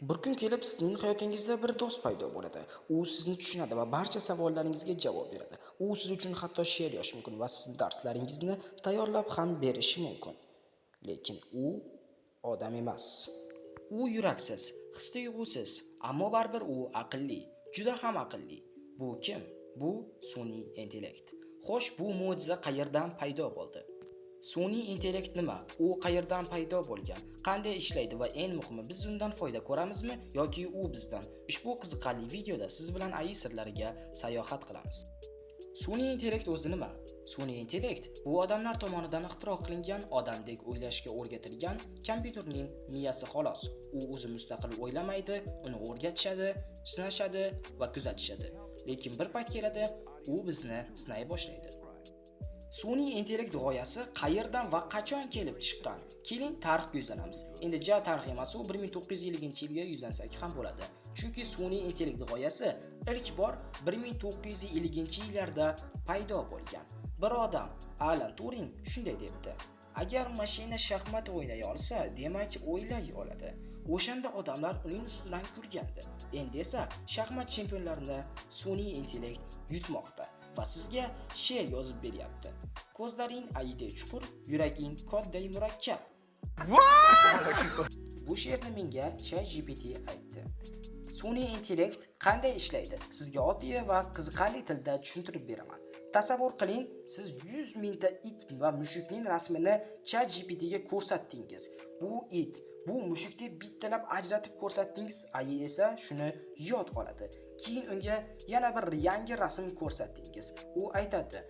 Bir kun kelib sizning hayotingizda bir do'st paydo bo'ladi. U sizni tushunadi va barcha savollaringizga javob beradi. U siz uchun hatto she'r yozishi mumkin va sizning darslaringizni tayyorlab ham berishi mumkin. Lekin u odam emas. U yuraksiz, his-tuyg'usiz, ammo baribir u aqlli, juda ham aqlli. Bu kim? Bu sun'iy intellekt. Xo'sh, bu mo'jiza qayerdan paydo bo'ldi? Sun'iy intellekt nima? U qayerdan paydo bo'lgan? Qanday ishlaydi va eng muhimi biz undan foyda ko'ramizmi yoki u bizdan? Ushbu qiziqarli videoda siz bilan AI sirlariga sayohat qilamiz. Sun'iy intellekt o'zi nima? Sun'iy intellekt bu odamlar tomonidan ixtiro qilingan, odamdek o'ylashga o'rgatilgan kompyuterning miyasi xolos. U o'zi mustaqil o'ylamaydi, uni o'rgatishadi, sinashadi va kuzatishadi. Lekin bir payt keladi, u bizni sinay boshlaydi. Sun'iy intellekt g'oyasi qayerdan va qachon kelib chiqqan? Keling tarixga yuzlanamiz. Endi tarix emas, u 1950-yilga yuzlansak ham bo'ladi. Chunki sun'iy intellekt g'oyasi ilk bor 1950-yillarda paydo bo'lgan. Bir odam, Alan Turing shunday debdi: agar mashina shaxmat o'ynay olsa, demak o'ylay oladi. O'shanda odamlar uning ustidan kulgandi. Endi esa shaxmat chempionlarini sun'iy intellekt yutmoqda va sizga she'r yozib beryapti. Ko'zlaring ayday chuqur, yuraging kodday murakkab. Bu she'rni menga ChatGPT aytdi. Sun'iy intellekt qanday ishlaydi? Sizga oddiy va qiziqarli tilda tushuntirib beraman. Tasavvur qiling, siz 100 mingta it va mushukning rasmini ChatGPT ga ko'rsatdingiz. Bu it, bu mushukni bittalab ajratib ko'rsatdingiz, AI esa shuni yod oladi. Keyin unga yana bir yangi rasm ko'rsatdingiz. U aytadi: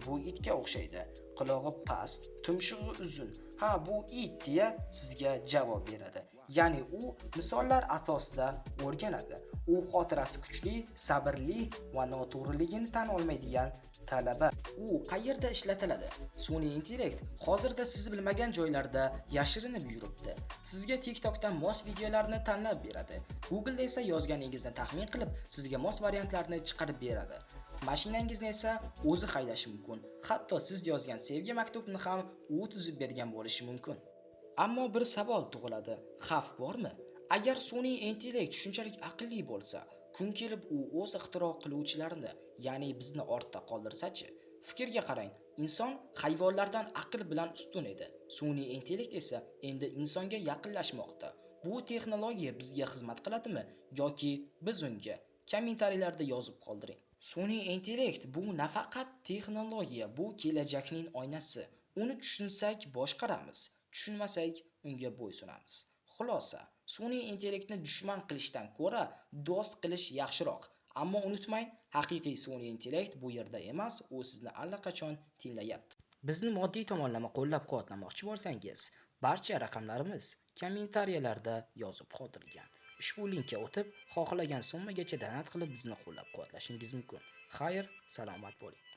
bu itga o'xshaydi. Qulog'i past, tumshug'i uzun. Ha, bu it deya sizga javob beradi. Ya'ni u misollar asosida o'rganadi. U xotirasi kuchli, sabrli va noto'g'riligini tan olmaydigan talaba. U qayerda ishlatiladi? Sun'iy intellekt hozirda siz bilmagan joylarda yashirinib yuribdi. Sizga TikTokdan mos videolarni tanlab beradi. Google'da esa yozganingizni taxmin qilib, sizga mos variantlarni chiqarib beradi. Mashinangizni esa o'zi haydashi mumkin. Hatto siz yozgan sevgi maktubini ham u tuzib bergan bo'lishi mumkin. Ammo bir savol tug'iladi. Xavf bormi? Agar sun'iy intellekt shunchalik aqlli bo'lsa, kun kelib u o'z ixtiro qiluvchilarini, ya'ni bizni ortda qoldirsa-chi? Fikrga qarang, inson hayvonlardan aql bilan ustun edi. Sun'iy intellekt esa endi insonga yaqinlashmoqda. Bu texnologiya bizga xizmat qiladimi yoki biz unga? Kommentariylarda yozib qoldiring. Sun'iy intellekt bu nafaqat texnologiya, bu kelajakning oynasi. Uni tushunsak boshqaramiz, tushunmasak unga bo'ysunamiz. Xulosa, sun'iy intellektni dushman qilishdan ko'ra do'st qilish yaxshiroq. Ammo unutmang, haqiqiy sun'iy intellekt bu yerda emas, u sizni allaqachon tinglayapti. Bizni moddiy tomonlama qo'llab-quvvatlamoqchi bo'lsangiz, barcha raqamlarimiz kommentariyalarda yozib qoldirilgan. Ushbu linkka o'tib, xohlagan summagacha donat qilib bizni qo'llab-quvvatlashingiz mumkin. Xayr, salomat bo'ling.